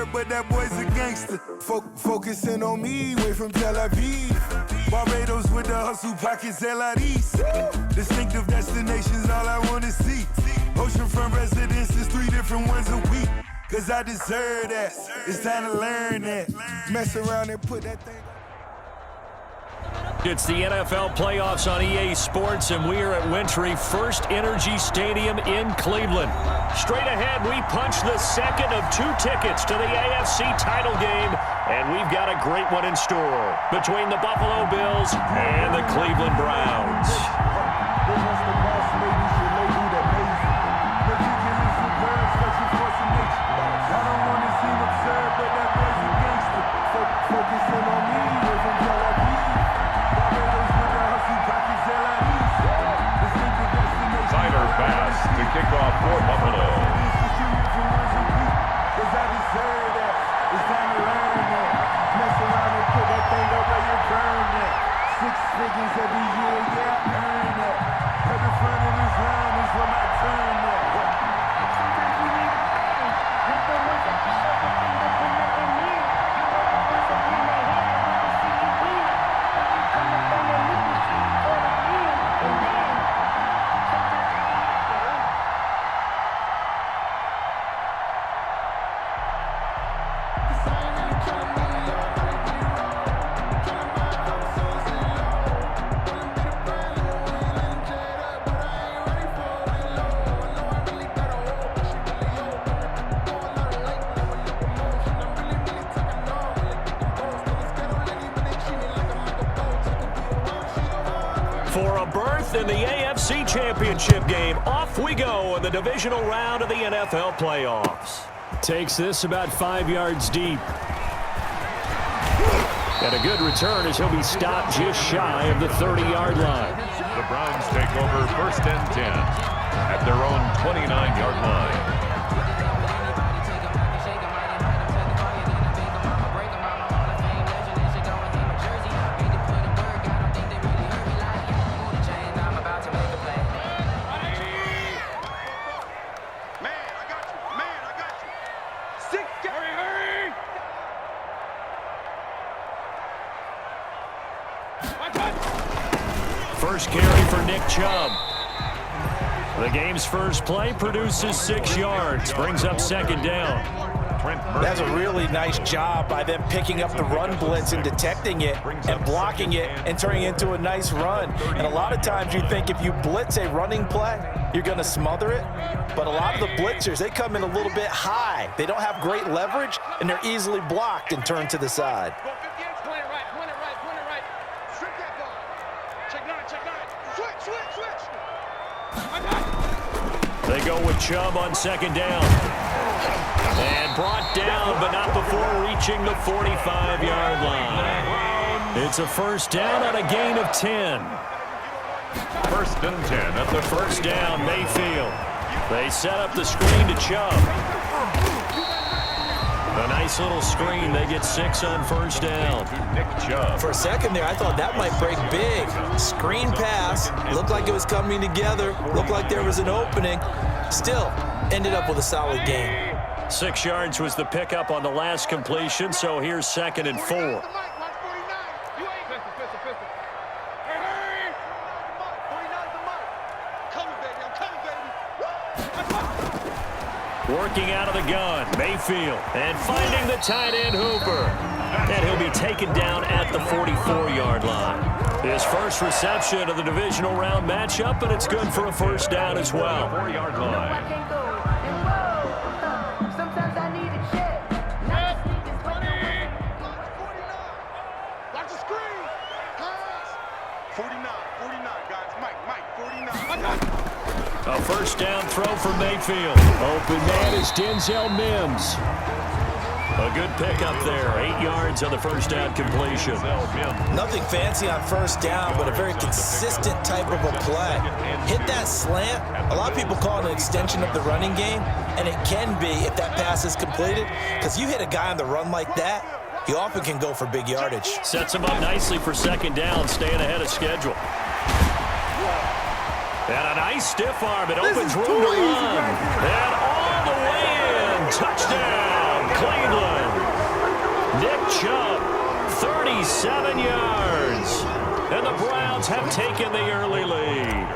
absurd, but that boy's a gangster. Focusing on me, way from Tel Aviv. Barbados with the hustle pockets, LIDs. Distinctive destinations, all I wanna see. Oceanfront residences, 3 different ones a week. Cause I deserve that. It's time to learn that. Mess around and put that thing. It's the NFL playoffs on EA Sports, and we are at Wintry First Energy Stadium in Cleveland. Straight ahead, we punch the second of 2 tickets to the AFC title game, and we've got a great one in store between the Buffalo Bills and the Cleveland Browns. Pass to kick off for Buffalo. Cause I deserve that. It's time to learn that. Mess around and put that thing up where you burn that. 6 figures every year, yeah, earn that. At the front of this line is where my turn that. Sometimes we need to play. Let the ones that be so fucking nothing near. You know the ones that bring their head and want to see you win. Come up on your knees for the win. And then For a berth in the AFC Championship game, off we go in the divisional round of the NFL playoffs. Takes this about 5 yards deep. And a good return as he'll be stopped just shy of the 30-yard line. The Browns take over 1st and 10 at their own 29-yard line. First carry for Nick Chubb. The game's first play produces 6 yards, brings up 2nd down. That's a really nice job by them picking up the run blitz and detecting it and blocking it and turning it into a nice run. And a lot of times you think if you blitz a running play, you're going to smother it. But a lot of the blitzers, they come in a little bit high. They don't have great leverage, and they're easily blocked and turned to the side. They go with Chubb on 2nd down. And brought down, but not before reaching the 45-yard line. It's a 1st down on a gain of 10. 1st and 10 at the 1st down, Mayfield. They set up the screen to Chubb. A nice little screen. They get 6 on 1st down. Nick Chubb. For a second there, I thought that might break big. Screen pass. Looked like it was coming together. Looked like there was an opening. Still, ended up with a solid game. 6 yards was the pickup on the last completion, so here's 2nd and 4. Working out of the gun, Mayfield, and finding the tight end Hooper. And he'll be taken down at the 44-yard line. His first reception of the divisional round matchup, and it's good for a 1st down as well. 4-yard line. sometimes I need a check. Not sneakers, but the way. Watch the screen. Pass. 49, guys. Mike, 49. A 1st down throw for Mayfield. Open man is Denzel Mims. A good pickup there. 8 yards on the 1st down completion. Nothing fancy on 1st down, but a very consistent type of a play. Hit that slant. A lot of people call it an extension of the running game, and it can be if that pass is completed, because you hit a guy on the run like that, he often can go for big yardage. Sets him up nicely for 2nd down, staying ahead of schedule. And a nice stiff arm. It opens room to run. And all the way in. Touchdown, Cleveland. Nick Chubb, 37 yards. And the Browns have taken the early lead.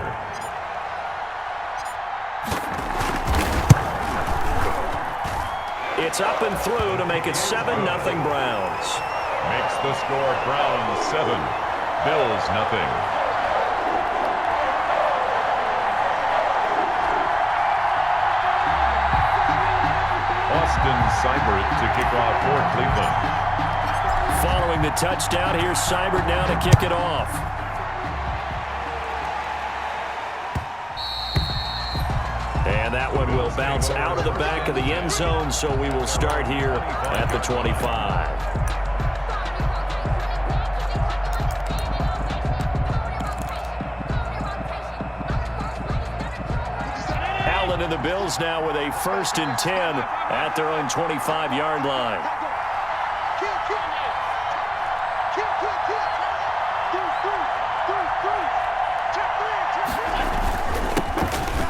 It's up and through to make it 7-0 Browns. Makes the score Browns 7, Bills nothing. Austin Seibert to kick off for Cleveland. Following the touchdown, here's Seibert now to kick it off. And that one will bounce out of the back of the end zone, so we will start here at the 25. Allen and the Bills now with a 1st and 10 at their own 25-yard line.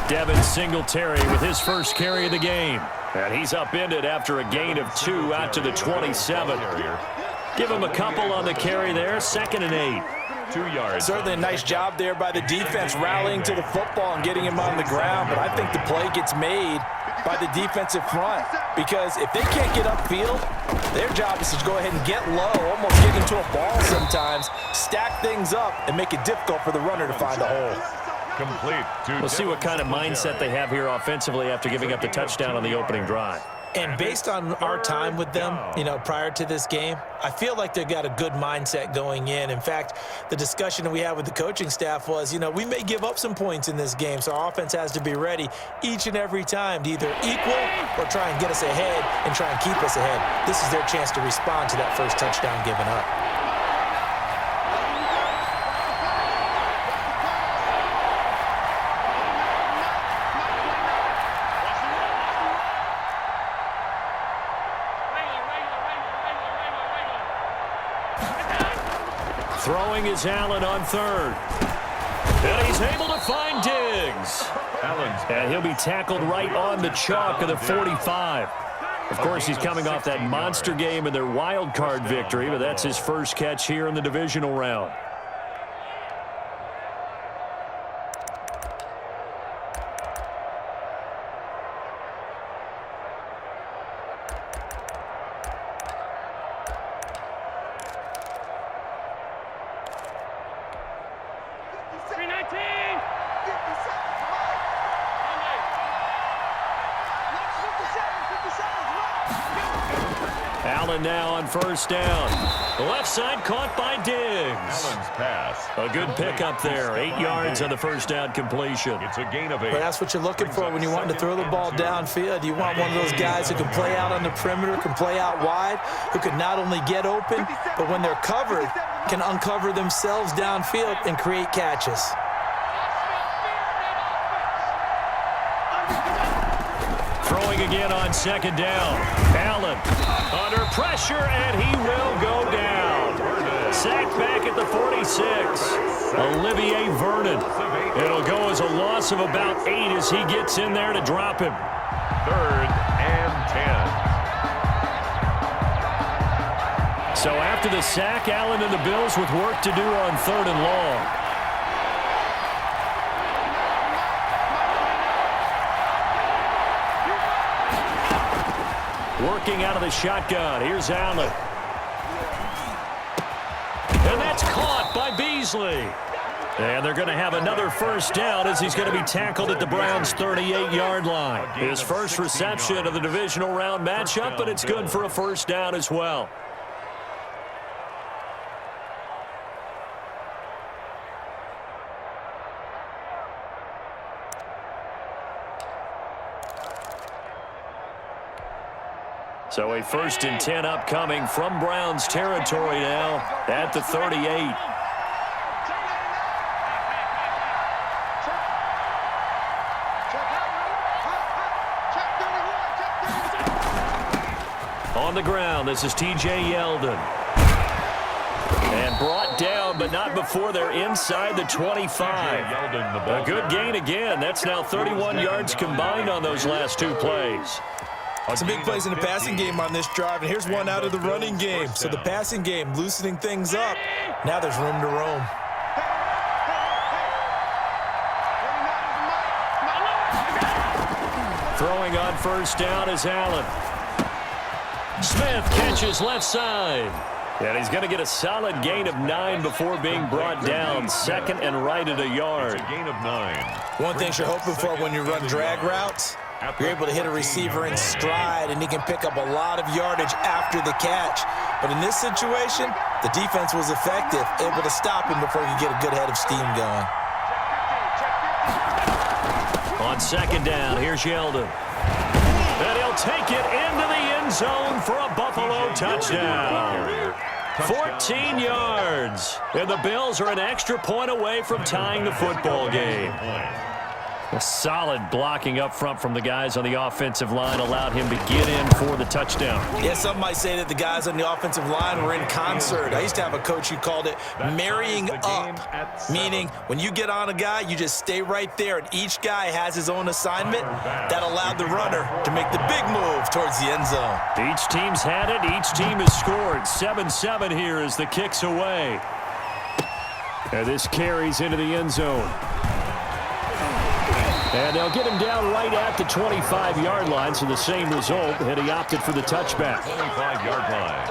Devin Singletary with his first carry of the game. And he's upended after a gain of 2 out to the 27. Give him a couple on the carry there. 2nd and 8. 2 yards. Certainly a nice job there by the defense rallying to the football and getting him on the ground. But I think the play gets made by the defensive front, because if they can't get upfield, their job is to go ahead and get low, almost get into a ball sometimes, stack things up, and make it difficult for the runner to find a hole. Complete. We'll see what kind of mindset they have here offensively after giving up the touchdown on the opening drive. And based on our time with them, prior to this game, I feel like they've got a good mindset going in. In fact, the discussion that we had with the coaching staff was, we may give up some points in this game, so our offense has to be ready each and every time to either equal or try and get us ahead and try and keep us ahead. This is their chance to respond to that first touchdown given up. Throwing is Allen on 3rd. And he's able to find Diggs. And he'll be tackled right on the chalk of the 45. Of course, he's coming off that monster game in their wild card victory, but that's his first catch here in the divisional round. Allen now on 1st down. The left side caught by Diggs. Allen's pass. A good pickup there. 8 yards on the 1st down completion. It's a gain of 8. But that's what you're looking for when you want to throw the ball downfield. You want one of those guys who can play out on the perimeter, can play out wide, who can not only get open, but when they're covered, can uncover themselves downfield and create catches. Throwing again on 2nd down. Allen under pressure, and he will go down. Sacked back at the 46. Olivier Vernon. It'll go as a loss of about 8 as he gets in there to drop him. 3rd and 10. So after the sack, Allen and the Bills with work to do on 3rd and long. Working out of the shotgun. Here's Allen. And that's caught by Beasley. And they're going to have another 1st down as he's going to be tackled at the Browns' 38-yard line. His first reception of the divisional round matchup, but it's good for a 1st down as well. So a 1st and 10 upcoming from Browns territory now at the 38. On the ground, this is T.J. Yeldon. And brought down, but not before they're inside the 25. A good gain again. That's now 31 yards combined on those last 2 plays. Some big plays in the passing game on this drive, and here's one out of the running game. So the passing game loosening things up. Now there's room to roam. Throwing on first down is Allen. Smith catches left side. And he's going to get a solid gain of 9 before being brought down. Second and right at a yard. It's a gain of 9. One thing you're hoping for when you run drag routes, you're able to hit a receiver in stride, and he can pick up a lot of yardage after the catch. But in this situation, the defense was effective, able to stop him before he could get a good head of steam going. On second down, here's Yeldon. And he'll take it into the end zone for a Buffalo touchdown. 14 yards. And the Bills are an extra point away from tying the football game. A solid blocking up front from the guys on the offensive line allowed him to get in for the touchdown. Yeah, some might say that the guys on the offensive line were in concert. I used to have a coach who called it marrying up, meaning when you get on a guy, you just stay right there, and each guy has his own assignment. That allowed the runner to make the big move towards the end zone. Each team's had it. Each team has scored. 7-7 here as the kick's away. And this carries into the end zone. And they'll get him down right at the 25-yard line, so the same result, and he opted for the touchback. 25-yard line.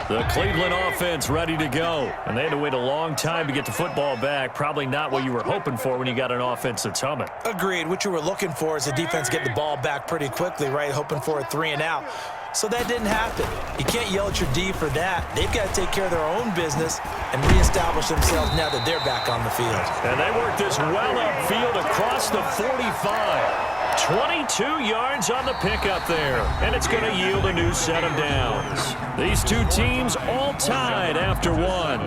The Cleveland offense ready to go. And they had to wait a long time to get the football back. Probably not what you were hoping for when you got an offense that's humming. Agreed. What you were looking for is the defense get the ball back pretty quickly, right? Hoping for a 3-and-out. So that didn't happen. You can't yell at your D for that. They've got to take care of their own business and reestablish themselves now that they're back on the field. And they work this well upfield across the 45. 22 yards on the pickup there. And it's going to yield a new set of downs. These two teams all tied after one.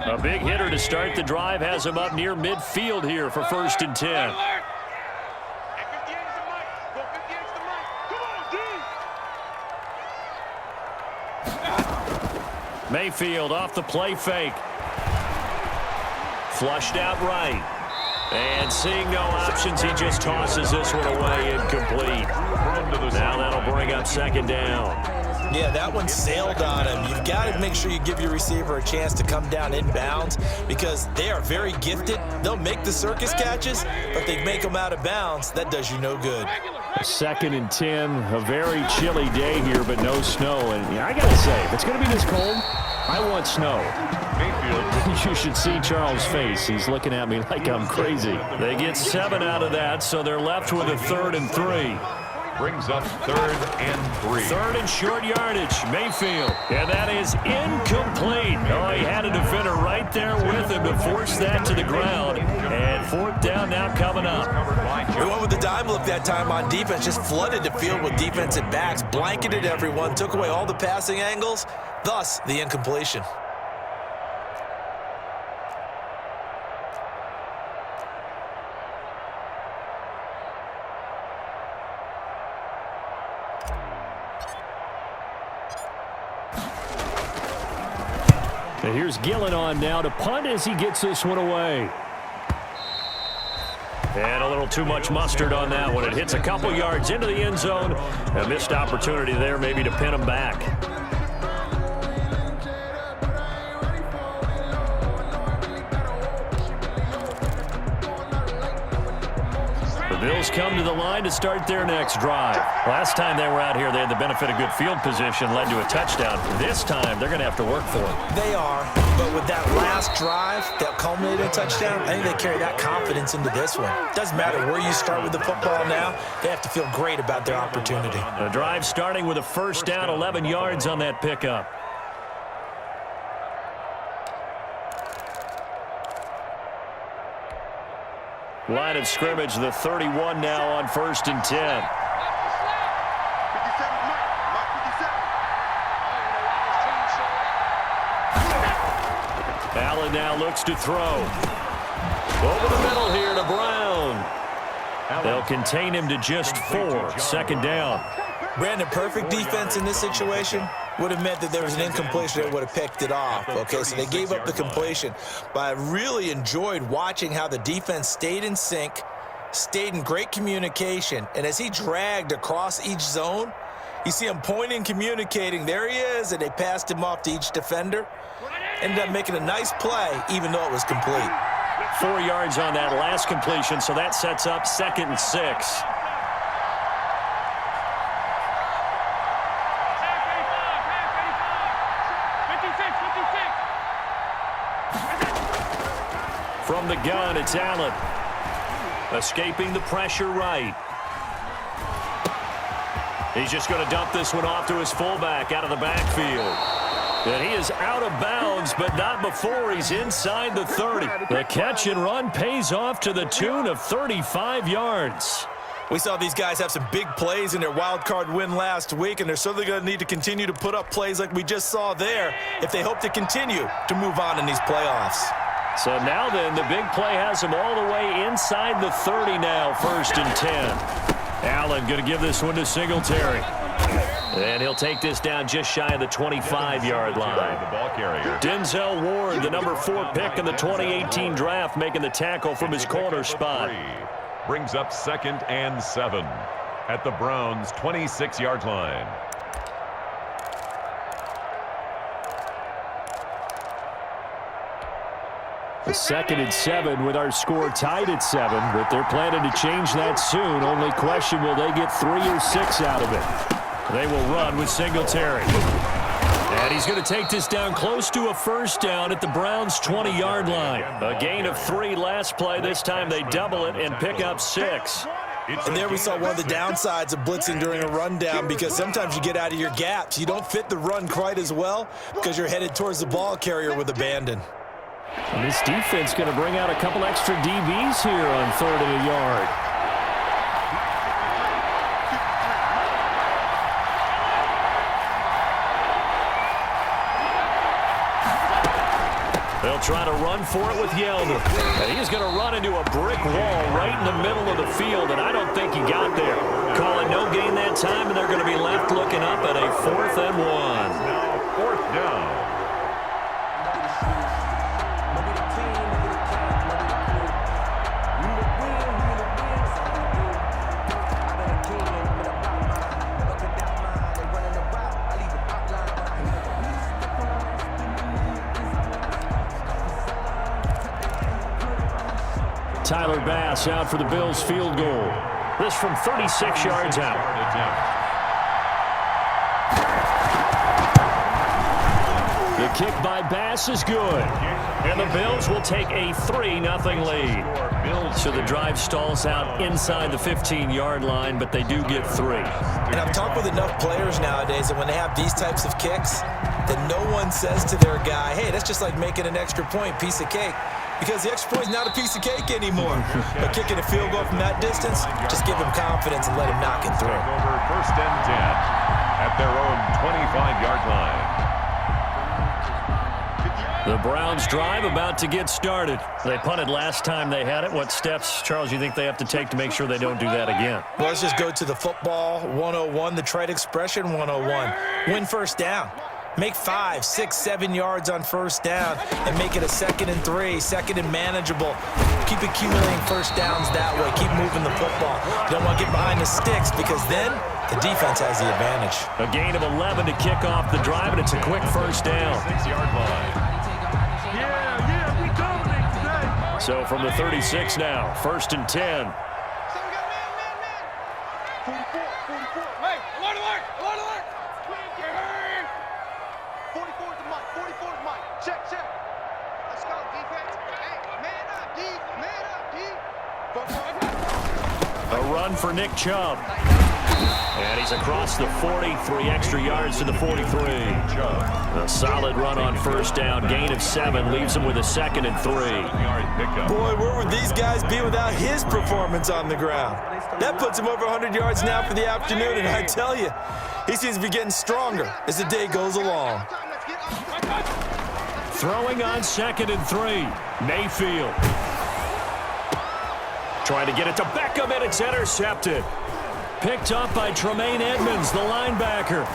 A big hitter to start the drive has him up near midfield here for 1st and 10. Mayfield off the play fake. Flushed out right. And seeing no options, he just tosses this one away incomplete. Now that'll bring up 2nd down. Yeah, that one sailed on him. You've got to make sure you give your receiver a chance to come down inbounds because they are very gifted. They'll make the circus catches, but they make them out of bounds. That does you no good. 2nd and 10, a very chilly day here, but no snow. And I got to say, if it's going to be this cold, I want snow. You should see Charles' face. He's looking at me like I'm crazy. They get 7 out of that, so they're left with a 3rd and 3. Brings up 3rd and 3. 3rd and short yardage, Mayfield. And that is incomplete. Oh, he had a defender right there with him to force that to the ground. And 4th down now coming up. We went with the dime look that time on defense, just flooded the field with defensive backs, blanketed everyone, took away all the passing angles, thus the incompletion. And here's Gillen on now to punt as he gets this one away. And a little too much mustard on that one. It hits a couple yards into the end zone. A missed opportunity there maybe to pin him back. The Bills come to the line to start their next drive. Last time they were out here, they had the benefit of good field position, led to a touchdown. This time, they're going to have to work for it. They are, but with that last drive that culminated in a touchdown, I think they carry that confidence into this one. Doesn't matter where you start with the football now, they have to feel great about their opportunity. The drive starting with a 1st down, 11 yards on that pickup. Line of scrimmage, the 31 now on 1st and 10. 57, Mike 57. Allen now looks to throw. Over the middle here to Brown. They'll contain him to just 4. Second down. Brandon, perfect defense in this situation would have meant that there was an incompletion that would have picked it off. Okay, so they gave up the completion. But I really enjoyed watching how the defense stayed in sync, stayed in great communication. And as he dragged across each zone, you see him pointing, communicating. There he is, and they passed him off to each defender. Ended up making a nice play, even though it was complete. 4 yards on that last completion, so that sets up 2nd and 6. From the gun, it's Allen. Escaping the pressure right. He's just going to dump this one off to his fullback out of the backfield. And he is out of bounds, but not before he's inside the 30. The catch and run pays off to the tune of 35 yards. We saw these guys have some big plays in their wild card win last week, and they're certainly going to need to continue to put up plays like we just saw there if they hope to continue to move on in these playoffs. So now then, the big play has him all the way inside the 30 now, 1st and 10. Allen going to give this one to Singletary. And he'll take this down just shy of the 25-yard line. The ball carrier. Denzel Ward, the number 4 pick in the 2018 draft, making the tackle from his corner spot. Brings up 2nd and 7 at the Browns' 26-yard line. The 2nd and 7 with our score tied at 7, but they're planning to change that soon. Only question, will they get 3 or 6 out of it? They will run with Singletary. And he's going to take this down close to a 1st down at the Browns' 20-yard line. A gain of 3 last play. This time they double it and pick up 6. And there we saw one of the downsides of blitzing during a rundown, because sometimes you get out of your gaps. You don't fit the run quite as well because you're headed towards the ball carrier with abandon. And this defense going to bring out a couple extra DBs here on 3rd and a yard. They'll try to run for it with Yeldon. And he's going to run into a brick wall right in the middle of the field, and I don't think he got there. Calling no gain that time, and they're going to be left looking up at a 4th and 1. Now 4th down. Tyler Bass out for the Bills field goal. This from 36 yards out. The kick by Bass is good. And the Bills will take a 3-0 lead. So the drive stalls out inside the 15-yard line, but they do get 3. And I've talked with enough players nowadays that when they have these types of kicks, that no one says to their guy, hey, that's just like making an extra point, piece of cake. Because the extra point is not a piece of cake anymore. But kicking a field goal from that distance, just give him confidence and let him knock it through. Over 1st and 10 at their own 25-yard line. The Browns drive about to get started. They punted last time they had it. What steps, Charles, you think they have to take to make sure they don't do that again? Well, let's just go to the football 101, the trade expression 101. Win 1st down. Make 5, 6, 7 yards on 1st down and make it a 2nd and 3, 2nd and manageable. Keep accumulating 1st downs that way. Keep moving the football. You don't want to get behind the sticks, because then the defense has the advantage. A gain of 11 to kick off the drive, and it's a quick 1st down. 6-yard line. We dominate today. So from the 36 now, 1st and 10. So we got man. 44. Hey, alert. 44 is the mic. 44 is the mic. Check. Let's go, defense. Hey, man up, D. A run for Nick Chubb. And he's across the 40, 3 extra yards to the 43. A solid run on 1st down. Gain of 7 leaves him with a 2nd and 3. Boy, where would these guys be without his performance on the ground? That puts him over 100 yards now for the afternoon, and I tell you, he seems to be getting stronger as the day goes along. Throwing on 2nd and 3. Mayfield. Trying to get it to Beckham, and it's intercepted. Picked up by Tremaine Edmonds, the linebacker.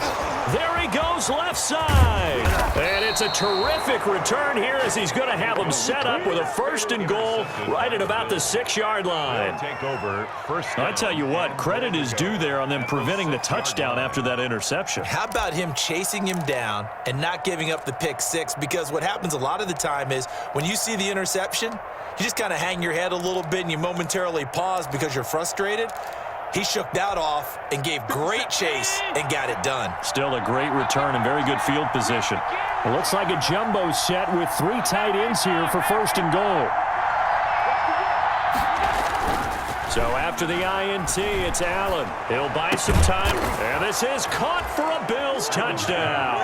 There he goes, left side. And it's a terrific return here as he's going to have him set up with a 1st and goal right at about the 6-yard line. Take over first down. I tell you what, credit is due there on them preventing the touchdown after that interception. How about him chasing him down and not giving up the pick 6? Because what happens a lot of the time is when you see the interception, you just kind of hang your head a little bit and you momentarily pause because you're frustrated. He shook that off and gave great chase and got it done. Still a great return and very good field position. It looks like a jumbo set with 3 tight ends here for 1st and goal. So after the INT, it's Allen. He'll buy some time. And this is caught for a Bills touchdown.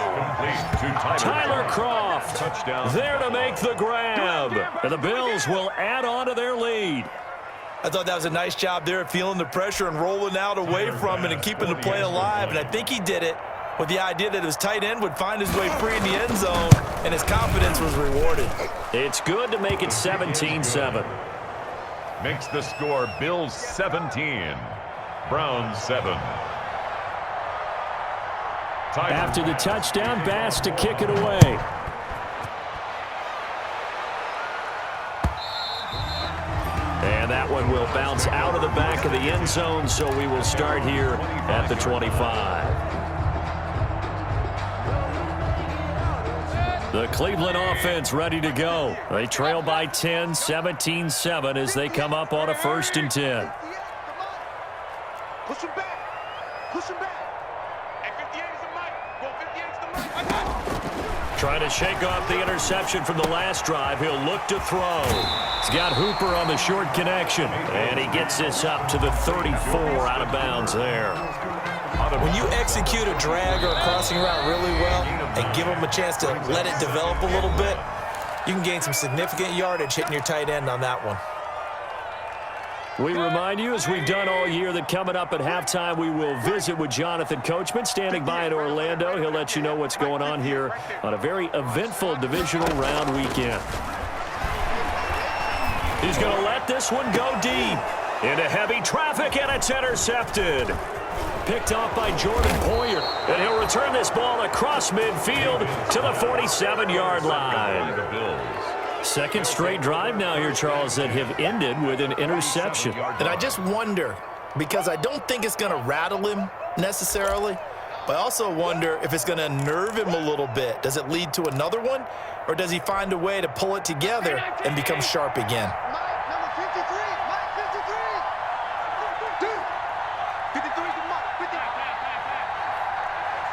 Tyler Kroft there to make the grab. And the Bills will add on to their lead. I thought that was a nice job there of feeling the pressure and rolling out away from it and keeping the play alive. And I think he did it with the idea that his tight end would find his way free in the end zone, and his confidence was rewarded. It's good to make it 17-7. Makes the score Bills 17, Browns 7. After the touchdown, Bass to kick it away. And that one will bounce out of the back of the end zone, so we will start here at the 25. The Cleveland offense ready to go. They trail by 10, 17-7 as they come up on a 1st and 10. Push him back. Push him back. At 58 is the mic. Go 58 is the mic. Trying to shake off the interception from the last drive. He'll look to throw. He's got Hooper on the short connection. And he gets this up to the 34 out of bounds there. When you execute a drag or a crossing route really well and give them a chance to let it develop a little bit, you can gain some significant yardage hitting your tight end on that one. We remind you, as we've done all year, that coming up at halftime, we will visit with Jonathan Coachman, standing by in Orlando. He'll let you know what's going on here on a very eventful divisional round weekend. He's going to let this one go deep into heavy traffic, and it's intercepted. Picked off by Jordan Poyer, and he'll return this ball across midfield to the 47-yard line. Second straight drive now here, Charles, that have ended with an interception. And I just wonder, because I don't think it's going to rattle him necessarily, but I also wonder if it's going to nerve him a little bit. Does it lead to another one, or does he find a way to pull it together and become sharp again? Number 53. Mike 53. 53 is the mic. 50.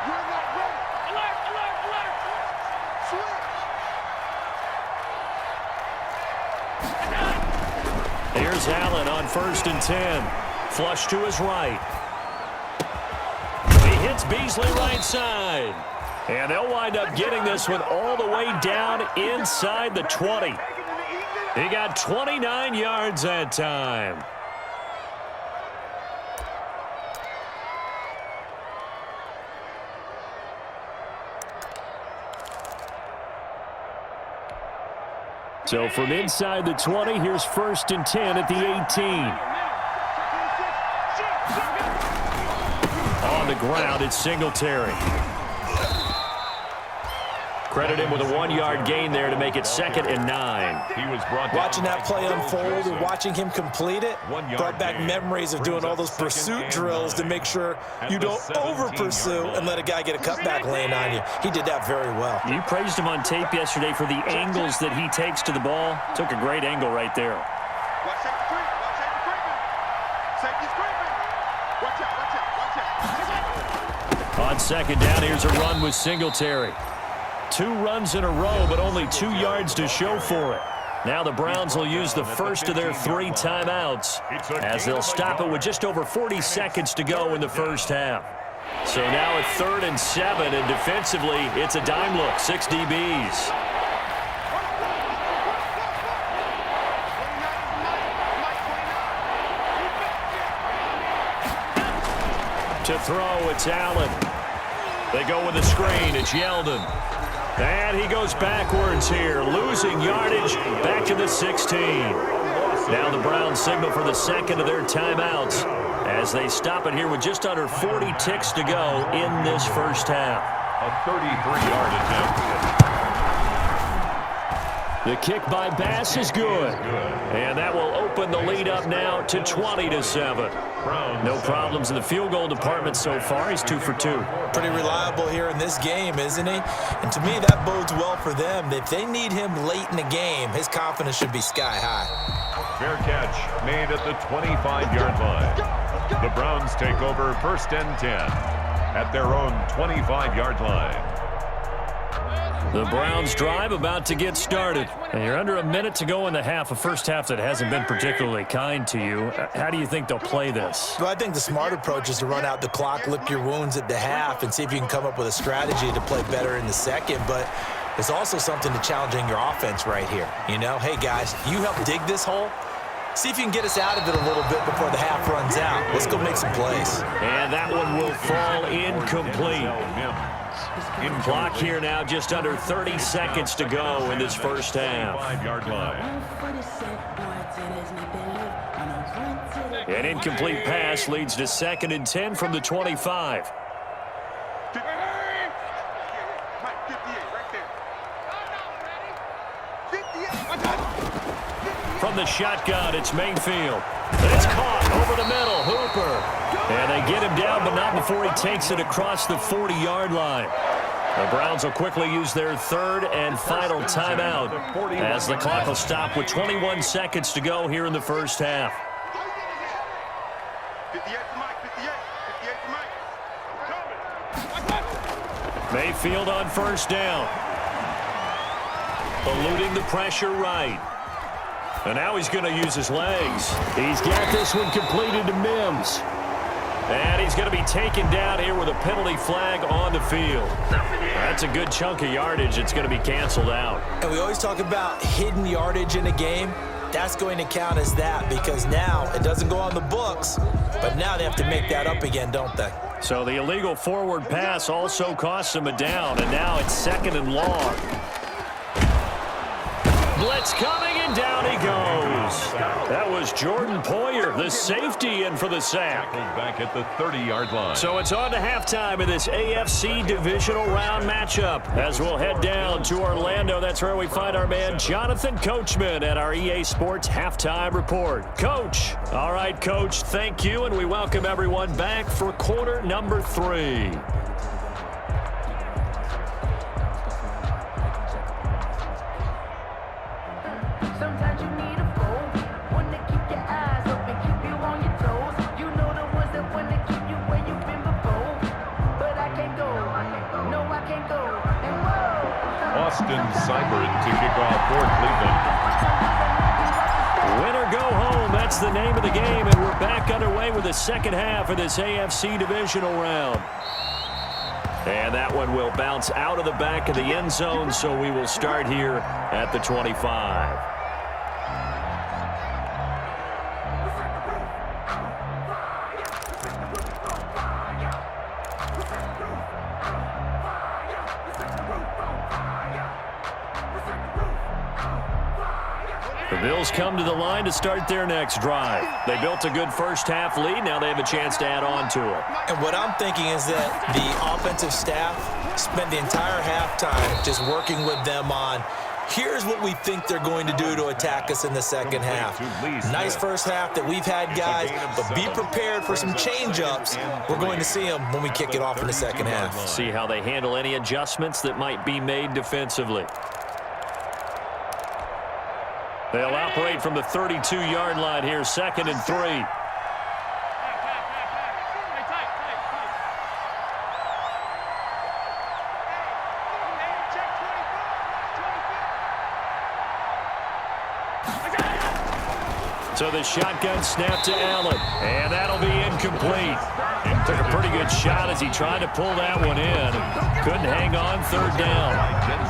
You're not ready. Alert. Switch. Here's Allen on 1st and 10. Flush to his right. He hits Beasley right side. And they'll wind up getting this one all the way down inside the 20. He got 29 yards that time. So from inside the 20, here's 1st and 10 at the 18. On the ground, it's Singletary. Credit him with a 1-yard gain there to make it 2nd and 9. He was brought down. Watching that play unfold and watching him complete it brought back memories of doing all those pursuit drills to make sure you don't over-pursue and let a guy get a cutback lane on you. He did that very well. You praised him on tape yesterday for the angles that he takes to the ball. Took a great angle right there. Watch safety creeping. Watch safety creeping. Safety's creeping. Watch out. On 2nd down, here's a run with Singletary. 2 runs in a row, but only 2 yards to show for it. Now the Browns will use the first of their 3 timeouts as they'll stop it with just over 40 seconds to go in the first half. So now it's 3rd and 7, and defensively, it's a dime look, 6 DBs. To throw, it's Allen. They go with a screen, it's Yeldon. And he goes backwards here, losing yardage back to the 16. Now the Browns signal for the second of their timeouts as they stop it here with just under 40 ticks to go in this first half. A 33-yard attempt. The kick by Bass is good. And that will open the lead up now to 20-7. No problems in the field goal department so far. He's 2 for 2. Pretty reliable here in this game, isn't he? And to me, that bodes well for them. If they need him late in the game, his confidence should be sky high. Fair catch made at the 25-yard line. The Browns take over 1st and 10 at their own 25-yard line. The Browns drive about to get started. And you're under a minute to go in the half, a first half that hasn't been particularly kind to you. How do you think they'll play this? Well, I think the smart approach is to run out the clock, lick your wounds at the half, and see if you can come up with a strategy to play better in the second. But there's also something to challenging your offense right here. You know, hey, guys, you help dig this hole. See if you can get us out of it a little bit before the half runs out. Let's go make some plays. And that one will fall incomplete. Clock here now, just under 30 seconds to go in this first half. 5-yard line. An incomplete pass leads to 2nd and 10 from the 25. From the shotgun, it's Mayfield. It's caught over the middle. Hooper. And they get him down, but not before he takes it across the 40-yard line. The Browns will quickly use their 3rd and final timeout as the clock will stop with 21 seconds to go here in the first half. 58 to Mike, 58 to Mike. Mayfield on first down. Eluding the pressure right. And now he's going to use his legs. He's got this one completed to Mims. And he's going to be taken down here with a penalty flag on the field. That's a good chunk of yardage. It's going to be canceled out. And we always talk about hidden yardage in a game. That's going to count as that because now it doesn't go on the books, but now they have to make that up again, don't they? So the illegal forward pass also costs him a down, and now it's 2nd and long. Blitz coming, and down he goes. That was Jordan Poyer, the safety, in for the sack. Back at the 30-yard line. So it's on to halftime in this AFC divisional round matchup. As we'll head down to Orlando, that's where we find our man Jonathan Coachman at our EA Sports Halftime Report. Coach. All right, Coach, thank you, and we welcome everyone back for quarter number 3. Sometimes you need a foe, one to keep your eyes open, keep you on your toes. You know the ones that want to keep you where you've been before. But I can't go, no I can't go. And whoa! Austin Seibert to kick off for Cleveland. Win or go home, that's the name of the game, and we're back underway with the second half of this AFC divisional round. And that one will bounce out of the back of the end zone, so we will start here at the 25. The Bills come to the line to start their next drive. They built a good first half lead. Now they have a chance to add on to it. And what I'm thinking is that the offensive staff spent the entire halftime just working with them on, here's what we think they're going to do to attack us in the second half. Nice first half that we've had, guys, but be prepared for some change-ups. We're going to see them when we kick it off in the second half. See how they handle any adjustments that might be made defensively. They'll operate from the 32-yard line here, 2nd and 3. So the shotgun snap to Allen, and that'll be incomplete. Took a pretty good shot as he tried to pull that one in. Couldn't hang on, 3rd down.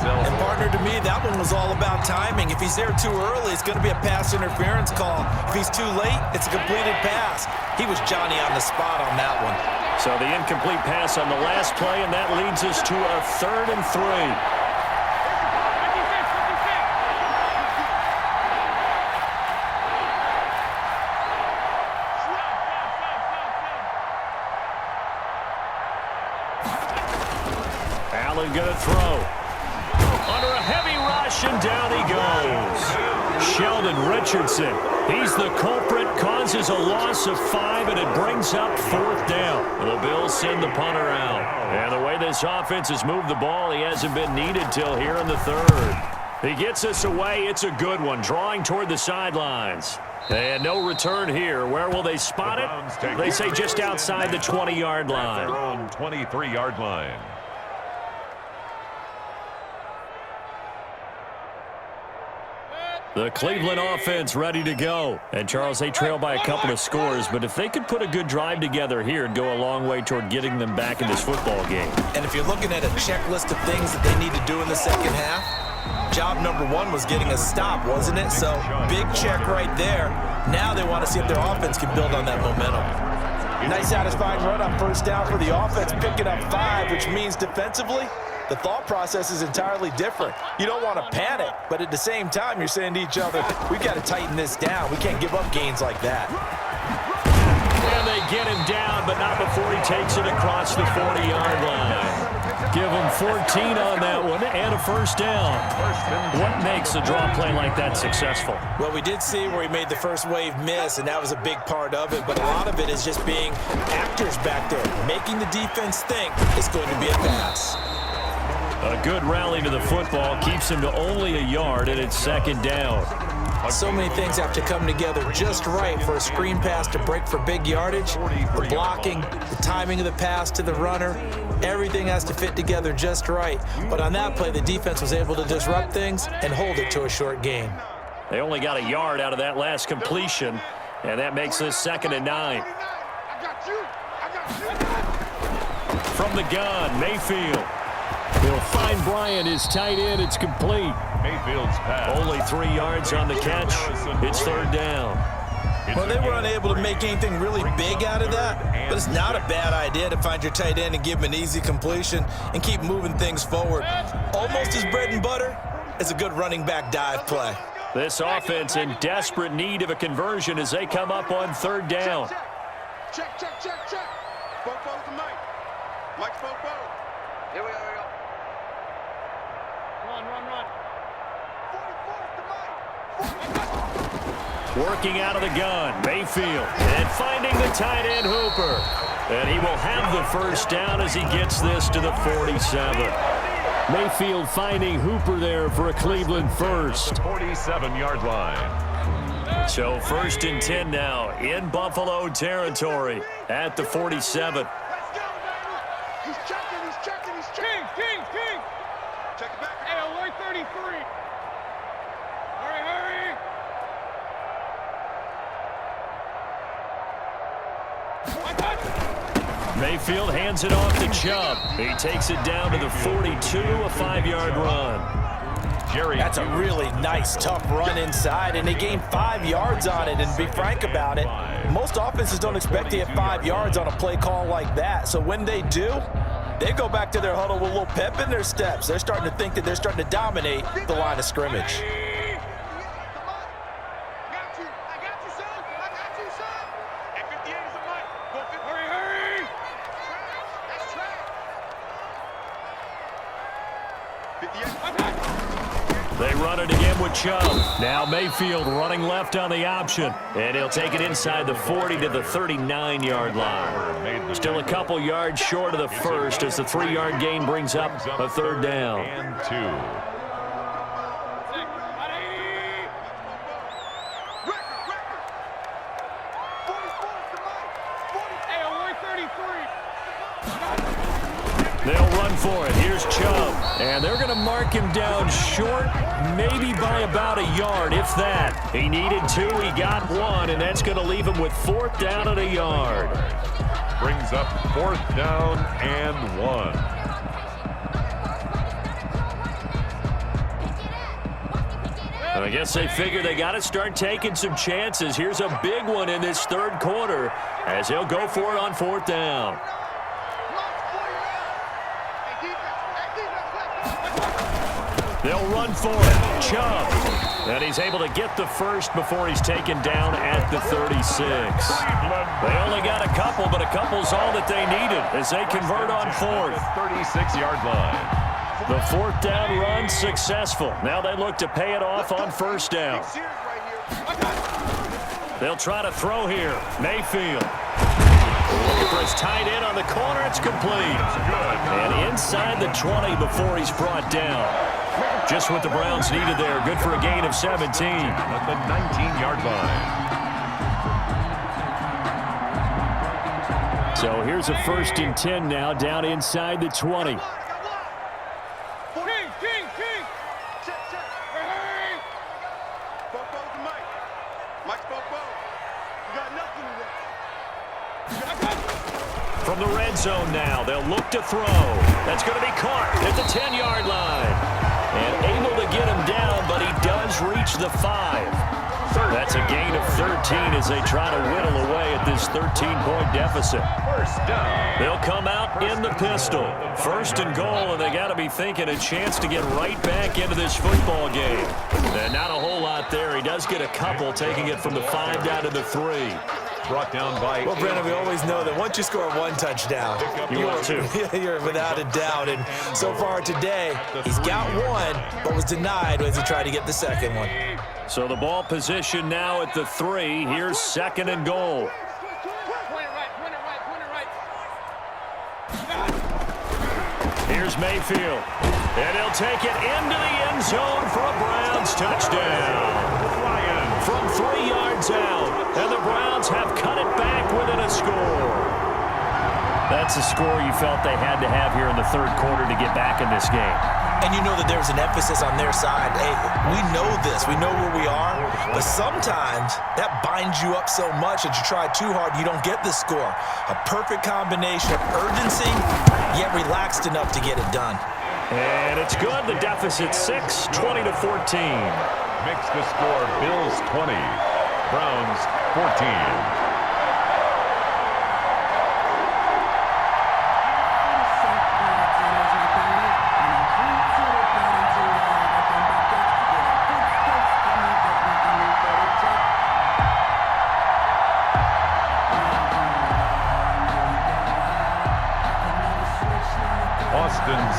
And partner, to me, that one was all about timing. If he's there too early, it's going to be a pass interference call. If he's too late, it's a completed pass. He was Johnny on the spot on that one. So the incomplete pass on the last play, and that leads us to a 3rd and 3. Cleveland going to throw. Under a heavy rush, and down he goes. Sheldon Richardson. He's the culprit, causes a loss of 5, and it brings up 4th down. The Bills send the punter out. And the way this offense has moved the ball, he hasn't been needed till here in the 3rd. He gets us away. It's a good one, drawing toward the sidelines. And no return here. Where will they spot it? They say just outside the 20-yard line. Their own 23-yard line. The Cleveland offense ready to go. And, Charles, they trail by a couple of scores, but if they could put a good drive together here, it'd go a long way toward getting them back in this football game. And if you're looking at a checklist of things that they need to do in the second half, job number 1 was getting a stop, wasn't it? So, big check right there. Now they want to see if their offense can build on that momentum. Nice satisfying run on 1st down for the offense, picking up 5, which means defensively, the thought process is entirely different. You don't want to panic, but at the same time, you're saying to each other, we've got to tighten this down. We can't give up gains like that. And they get him down, but not before he takes it across the 40-yard line. Give him 14 on that one and a 1st down. What makes a draw play like that successful? Well, we did see where he made the first wave miss, and that was a big part of it, but a lot of it is just being actors back there, making the defense think it's going to be a pass. A good rally to the football keeps him to only a yard, and it's 2nd down. So many things have to come together just right for a screen pass to break for big yardage. The blocking, the timing of the pass to the runner, everything has to fit together just right. But on that play, the defense was able to disrupt things and hold it to a short gain. They only got a yard out of that last completion, and that makes this 2nd and 9. From the gun, Mayfield. He'll find Bryant, his tight end. It's complete. Mayfield's pass. Only 3 yards on the catch. It's 3rd down. Well, they were unable to make anything really big out of that, but it's not a bad idea to find your tight end and give him an easy completion and keep moving things forward. Almost as bread and butter as a good running back dive play. This offense in desperate need of a conversion as they come up on 3rd down. Check. Bofo's to Mike. Mike's Bofo. Here we go. Run. 44 to Mike. Working out of the gun, Mayfield, and finding the tight end Hooper. And he will have the 1st down as he gets this to the 47. Mayfield finding Hooper there for a Cleveland 1st. 47-yard line. So 1st and 10 now in Buffalo territory at the 47. Let's go, baby. He's checking. King. Check it back. Hey, alert 33. Hurry. Mayfield hands it off to Chubb. He takes it down to the 42, a 5-yard run. That's a really nice, tough run inside, and they gained 5 yards on it. And to be frank about it, most offenses don't expect to get 5 yards on a play call like that. So when they do, they go back to their huddle with a little pep in their steps. They're starting to think that they're starting to dominate the line of scrimmage. They run it again with Chubb. Now Mayfield running left on the option. And he'll take it inside the 40 to the 39-yard line. Still a couple yards short of the 1st as the 3-yard gain brings up a 3rd down. And 2. They'll run for it. Here's Chubb. And they're going to mark him down short, maybe by about a yard, if that. He needed 2. He got 1, and that's going to leave him with 4th down and a yard. Brings up 4th down and 1. I guess they figure they got to start taking some chances. Here's a big one in this 3rd quarter as he'll go for it on 4th down. They'll run for it. Chubb. And he's able to get the 1st before he's taken down at the 36. They only got a couple, but a couple's all that they needed as they convert on 4th. 36-yard line. The fourth down run successful. Now they look to pay it off on first down. They'll try to throw here. Mayfield. Looking for his tight end on the corner. It's complete. And inside the 20 before he's brought down. Just what the Browns needed there. Good for a gain of 17. At the 19-yard line. So here's a 1st and 10 now down inside the 20. From the red zone now, they'll look to throw. That's going to be caught at the 10-yard line. And able to get him down, but he does reach the 5. That's a gain of 13 as they try to whittle away at this 13-point deficit. First down. They'll come out in the pistol. 1st and goal, and they got to be thinking a chance to get right back into this football game. And not a whole lot there. He does get a couple, taking it from the 5 down to the 3. Brought down by... Well, Brandon, we always know that once you score one touchdown, you're without a doubt. And so far today, he's got one, but was denied as he tried to get the second one. So the ball position now at the 3. Here's 2nd and goal. Here's Mayfield. And he'll take it into the end zone for a Browns touchdown. From 3 yards out. And the Browns have cut it back within a score. That's a score you felt they had to have here in the 3rd quarter to get back in this game. And you know that there's an emphasis on their side. Hey, we know this. We know where we are. But sometimes that binds you up so much that you try too hard, you don't get the score. A perfect combination of urgency, yet relaxed enough to get it done. And it's good. The deficit 6, 20-14. Makes the score Bills 20, Browns 14.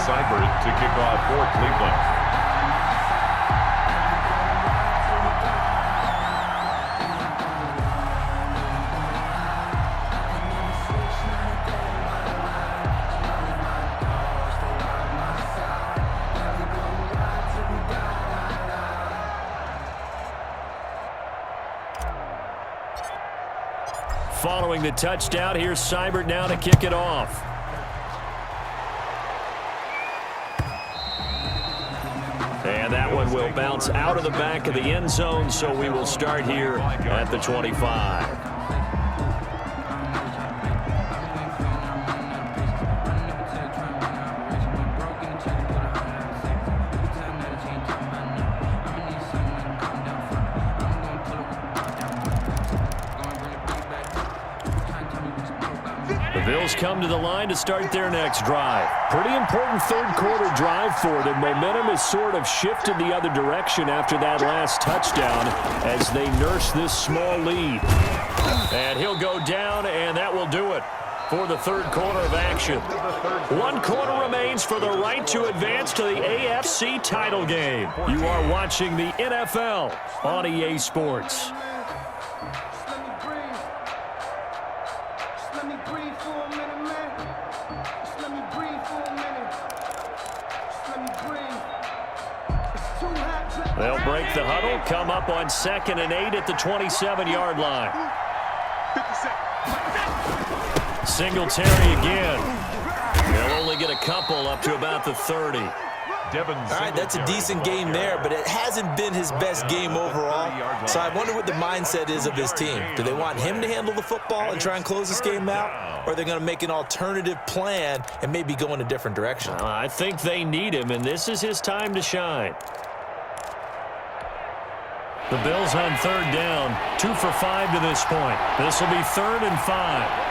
Seibert to kick off for Cleveland. Following the touchdown, here's Seibert now to kick it off. And that one will bounce out of the back of the end zone, so we will start here at the 25. Bills come to the line to start their next drive. Pretty important 3rd quarter drive for them. Momentum has sort of shifted the other direction after that last touchdown as they nurse this small lead. And he'll go down, and that will do it for the 3rd quarter of action. 1 quarter remains for the right to advance to the AFC title game. You are watching the NFL on EA Sports. They'll break the huddle, come up on 2nd and 8 at the 27-yard line. Singletary again. They'll only get a couple up to about the 30. All right, that's a decent game there, but it hasn't been his best game overall. So I wonder what the mindset is of his team. Do they want him to handle the football and try and close this game out? Or are they going to make an alternative plan and maybe go in a different direction? I think they need him, and this is his time to shine. The Bills on 3rd down, 2 for 5 to this point. This will be 3rd and 5.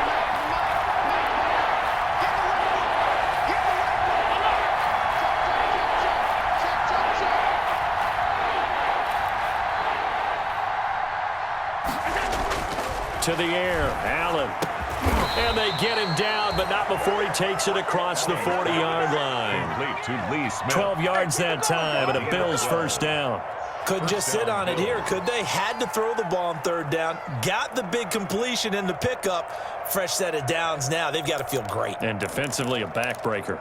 To the air, Allen. And they get him down, but not before he takes it across the 40-yard line. 12 yards that time, and a Bills first down. Couldn't just sit on it here, could they? Had to throw the ball on third down. Got the big completion in the pickup. Fresh set of downs now. They've got to feel great. And defensively, a backbreaker.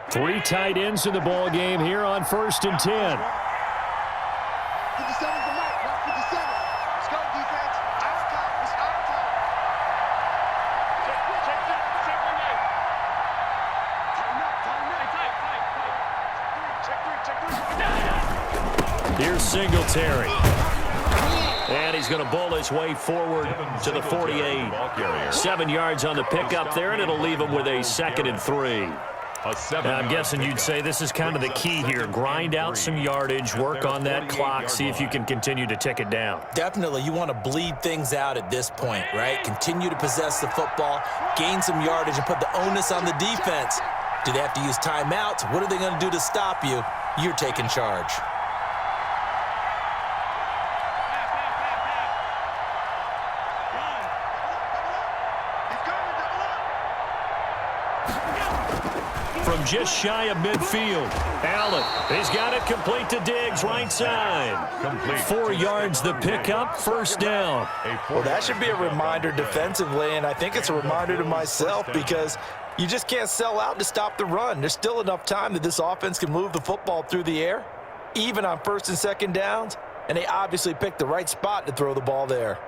Three tight ends in the ball game here on 1st and 10. 57's the mark. Mark 57. Let's go, defense. Our time. It's our time. Check one day. Tighten up. Check three. Here's Singletary. And he's going to bowl his way forward to the 48. 7 yards on the pickup there, and it'll leave him with a 2nd and 3. Now, I'm guessing you'd say this is kind of the key here. Grind out some yardage, work on that clock, see if you can continue to tick it down. Definitely. You want to bleed things out at this point, right? Continue to possess the football, gain some yardage, and put the onus on the defense. Do they have to use timeouts? What are they going to do to stop you? You're taking charge. From just shy of midfield, Allen, he's got it complete to Diggs, right side. 4 yards the pickup, first down. Well, that should be a reminder defensively, and I think it's a reminder to myself because you just can't sell out to stop the run. There's still enough time that this offense can move the football through the air, even on 1st and 2nd downs, and they obviously picked the right spot to throw the ball there.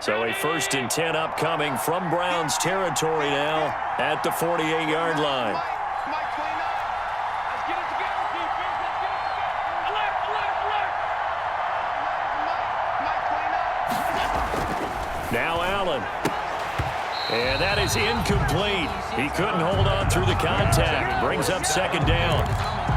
So a 1st and 10 upcoming from Browns territory now at the 48-yard line. Mike 29. Let's get it together, defense. Let's get it together. Alert. Mike 29. Now Allen. And that is incomplete. He couldn't hold on through the contact. Brings up 2nd down.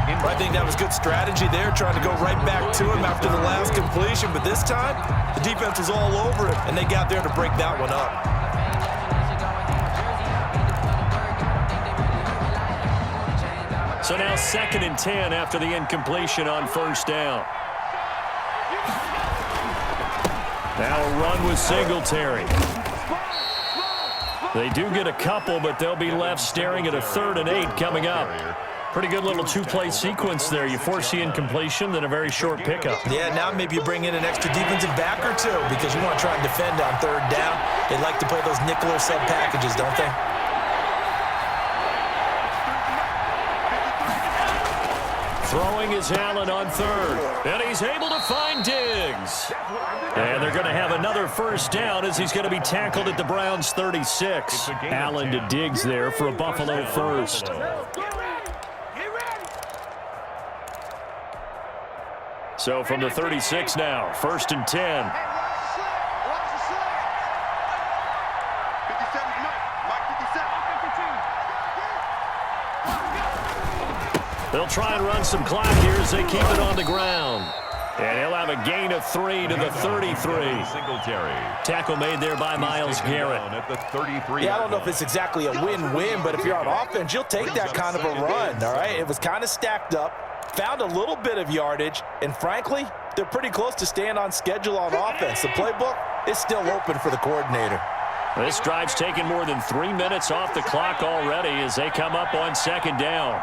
I think that was good strategy there, trying to go right back to him after the last completion. But this time, the defense was all over it, and they got there to break that one up. So now 2nd and 10 after the incompletion on 1st down. Now a run with Singletary. They do get a couple, but they'll be left staring at a 3rd and 8 coming up. Pretty good little two-play sequence there. You force the incompletion, then a very short pickup. Yeah, now maybe you bring in an extra defensive back or two because you want to try and defend on 3rd down. They like to play those nickel or sub packages, don't they? Throwing is Allen on 3rd, and he's able to find Diggs. And they're going to have another first down as he's going to be tackled at the Browns 36. Allen to Diggs there for a Buffalo first. So from the 36 now, 1st and 10. They'll try and run some clock here as they keep it on the ground. And he'll have a gain of 3 to the 33. Tackle made there by Myles Garrett. Yeah, I don't know if it's exactly a win-win, but if you're on offense, you'll take that kind of a run, all right? It was kind of stacked up, found a little bit of yardage, and frankly, they're pretty close to staying on schedule on offense. The playbook is still open for the coordinator. This drive's taken more than 3 minutes off the clock already as they come up on 2nd down.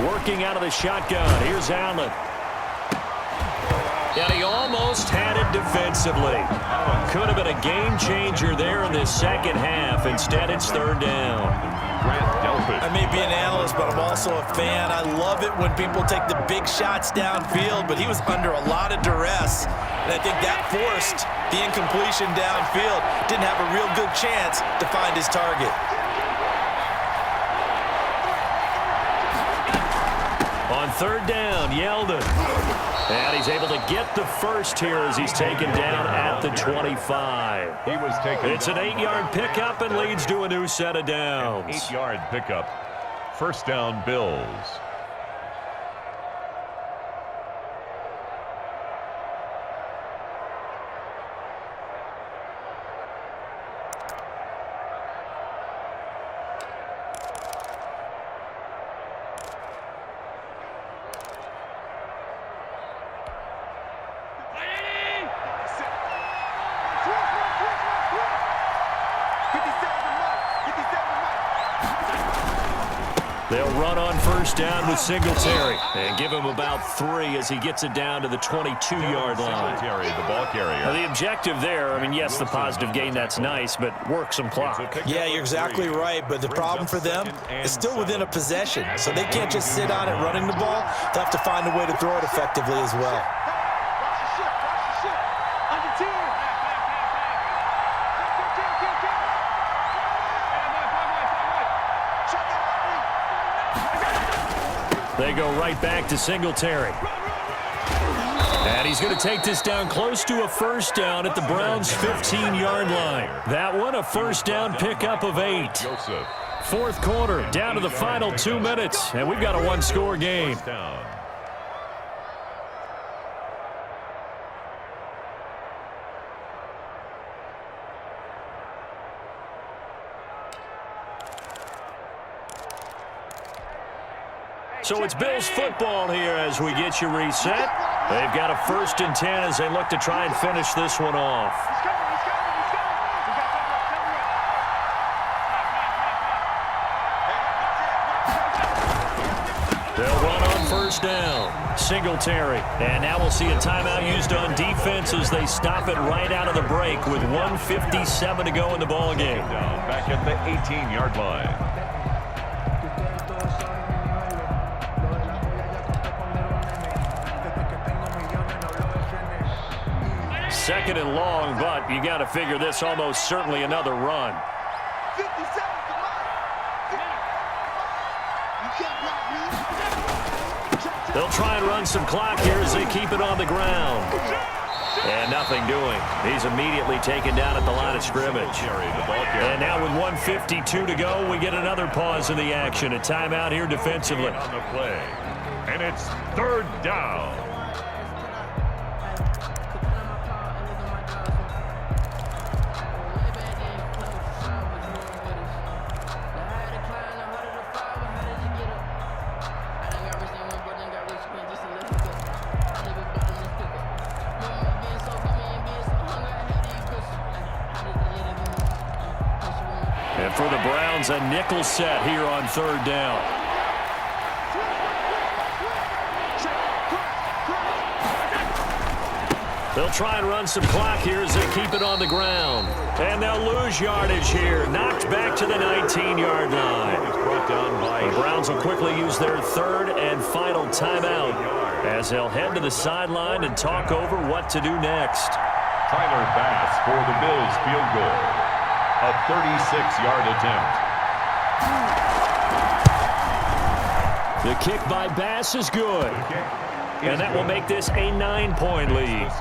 Working out of the shotgun. Here's Allen. And he almost had it defensively. Could have been a game changer there in this 2nd half. Instead, it's 3rd down. I may be an analyst, but I'm also a fan. I love it when people take the big shots downfield, but he was under a lot of duress. And I think that forced the incompletion downfield. Didn't have a real good chance to find his target. On 3rd down, Yeldon. And he's able to get the first here as he's taken down at the 25. It's an 8-yard pickup and leads to a new set of downs. 8-yard pickup. First down, Bills. They'll run on first down with Singletary and give him about 3 as he gets it down to the 22-yard line. Singletary, the ball carrier. Now, the objective there, I mean, yes, the positive gain, that's nice, but work some clock. Yeah, you're exactly right, but the problem for them is still within a possession, so they can't just sit on it running the ball. They'll have to find a way to throw it effectively as well. They go right back to Singletary. And he's going to take this down close to a first down at the Browns' 15-yard line. That one, a first down pickup of 8. Fourth quarter, down to the final 2 minutes, and we've got a one-score game. So it's Bills football here as we get you reset. They've got a 1st and 10 as they look to try and finish this one off. They'll run on first down. Singletary. And now we'll see a timeout used on defense as they stop it right out of the break with 1:57 to go in the ball game. Back at the 18-yard line. Second and long, but you got to figure this almost certainly another run. 50 seconds, come on. You can't block me. They'll try and run some clock here as they keep it on the ground. And nothing doing. He's immediately taken down at the line of scrimmage. And now with 1:52 to go, we get another pause in the action. A timeout here defensively. On the play. And it's 3rd down. And for the Browns, a nickel set here on 3rd down. They'll try and run some clock here as they keep it on the ground. And they'll lose yardage here. Knocked back to the 19-yard line. The Browns will quickly use their 3rd and final timeout as they'll head to the sideline and talk over what to do next. Tyler Bass for the Bills field goal. A 36-yard attempt. The kick by Bass is good. And that will make this a 9-point lead.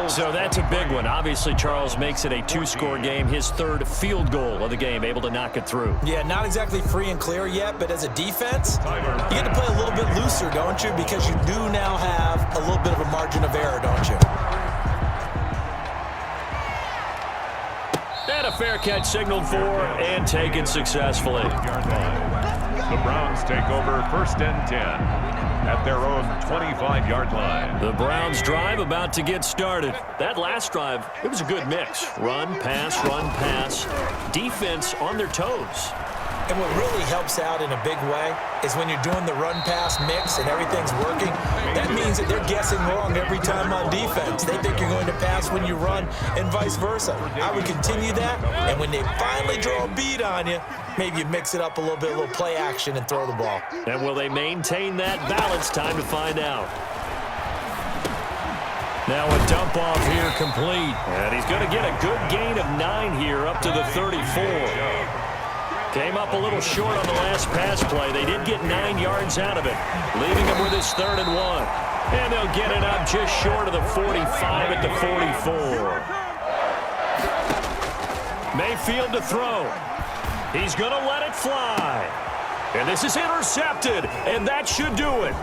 So that's a big one. Obviously, Charles makes it a 2-score game. His 3rd field goal of the game, able to knock it through. Yeah, not exactly free and clear yet, but as a defense, you get to play a little bit looser, don't you? Because you do now have a little bit of a margin of error, don't you? And a fair catch signaled for and taken successfully. The Browns take over 1st and 10 at their own 25-yard line. The Browns drive about to get started. That last drive, it was a good mix. Run, pass, defense on their toes. And what really helps out in a big way is when you're doing the run-pass mix and everything's working, that means that they're guessing wrong every time on defense. They think you're going to pass when you run and vice versa. I would continue that, and when they finally draw a beat on you, maybe you mix it up a little bit, a little play action and throw the ball. And will they maintain that balance? Time to find out. Now a dump off here complete. And he's going to get a good gain of 9 here up to the 34. Came up a little short on the last pass play. They did get 9 yards out of it, leaving him with his 3rd and 1. And they'll get it up just short of the 45 at the 44. Mayfield to throw. He's going to let it fly. And this is intercepted, and that should do it.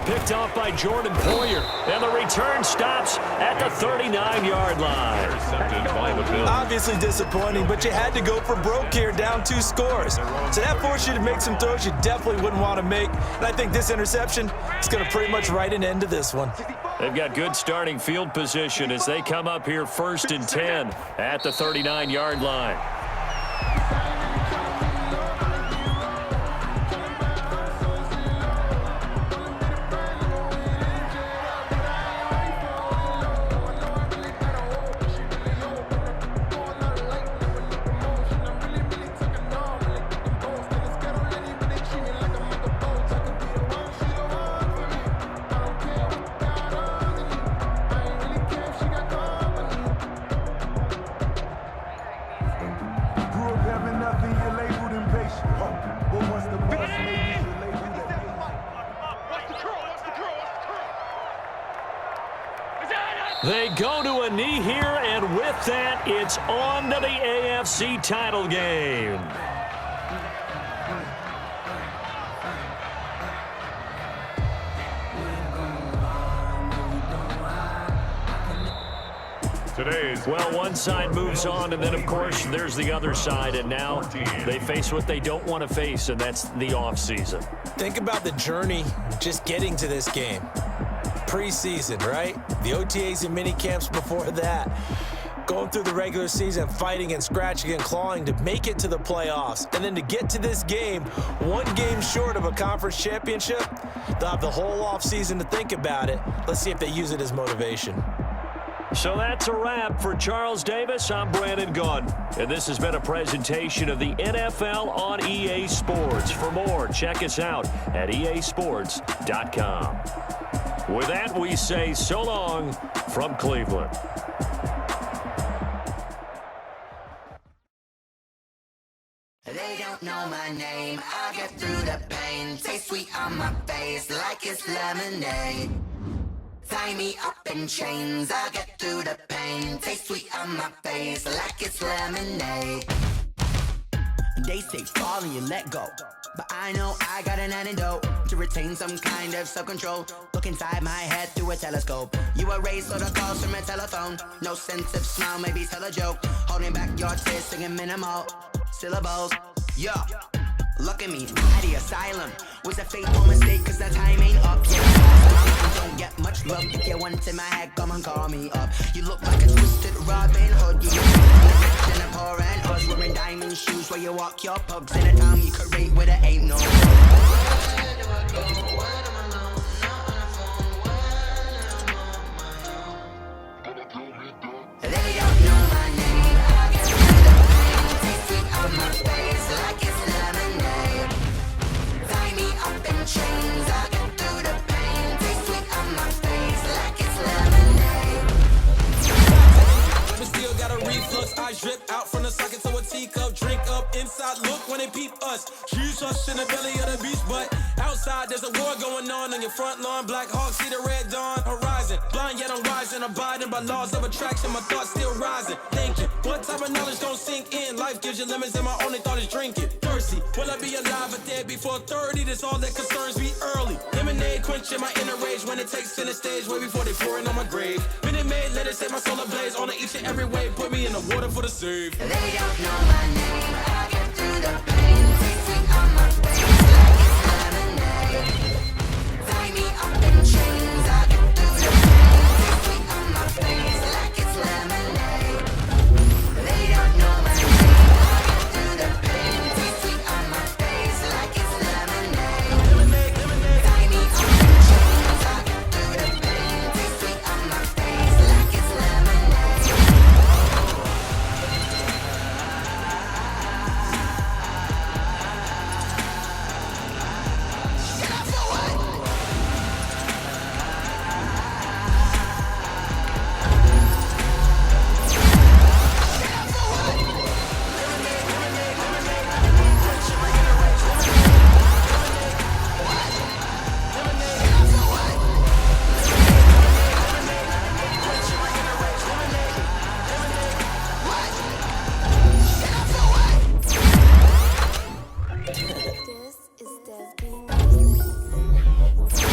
Picked off by Jordan Poyer, and the return stops at the 39-yard line. Intercepted by the Bills. Obviously disappointing, but you had to go for broke here, down 2 scores. So that forced you to make some throws you definitely wouldn't want to make. And I think this interception is going to pretty much write an end to this one. They've got good starting field position as they come up here 1st and 10 at the 39-yard line. They go to a knee here, and with that, it's on to the AFC title game. Well, one side moves on, and then, of course, there's the other side, and now they face what they don't want to face, and that's the offseason. Think about the journey just getting to this game. Preseason, right? The OTAs and mini camps before that. Going through the regular season, fighting and scratching and clawing to make it to the playoffs. And then to get to this game, one game short of a conference championship, they'll have the whole offseason to think about it. Let's see if they use it as motivation. So that's a wrap for Charles Davis. I'm Brandon Gunn, and this has been a presentation of the NFL on EA Sports. For more, check us out at easports.com. With that, we say so long from Cleveland. They don't know my name, I get through the pain. Taste sweet on my face like it's lemonade. Tie me up in chains, I get through the pain. Taste sweet on my face like it's lemonade. They say fall and you let go, but I know I got an antidote to retain some kind of self-control. Look inside my head through a telescope. You erase all the calls from a telephone. No sense of smile, maybe tell a joke. Holding back your tears, singing minimal syllables. Yo, look at me, at the asylum. Was a fateful mistake, cause the time ain't up yet. I don't get much love. If you want in my head, come and call me up. You look like a twisted Robin Hood. You look like a rich and a poor and us. Wearing diamond shoes where you walk your pugs in a town you could rate where there ain't no. Where do I go? When I'm alone, not on the phone. When I'm on my own. They don't know my name. I get through the pain. Taste sweet on my face like it's lemonade. Tie me up in chains. I get through the pain. Taste sweet on my face like it's lemonade. But still got a reflux. I drip out from the socket to a teacup. Drink up inside. Look when they peep us. Jesus in the belly of the beast, but outside there's a war going on your front lawn. Black Hawk see the red dawn horizon. Blind yet I'm wise and abiding by laws of attraction. My thoughts still rising. Thinking, what type of knowledge don't sink in? Life gives you limits and my only thought is drinking. Thirsty, will I be alive or dead before 30? That's all that concerns me early. Lemonade quenching my inner rage when it takes center stage way before they pour it on my grave. Minute Maid, let it set my soul ablaze on each and every wave. Put me in the water for the save. They don't know my name.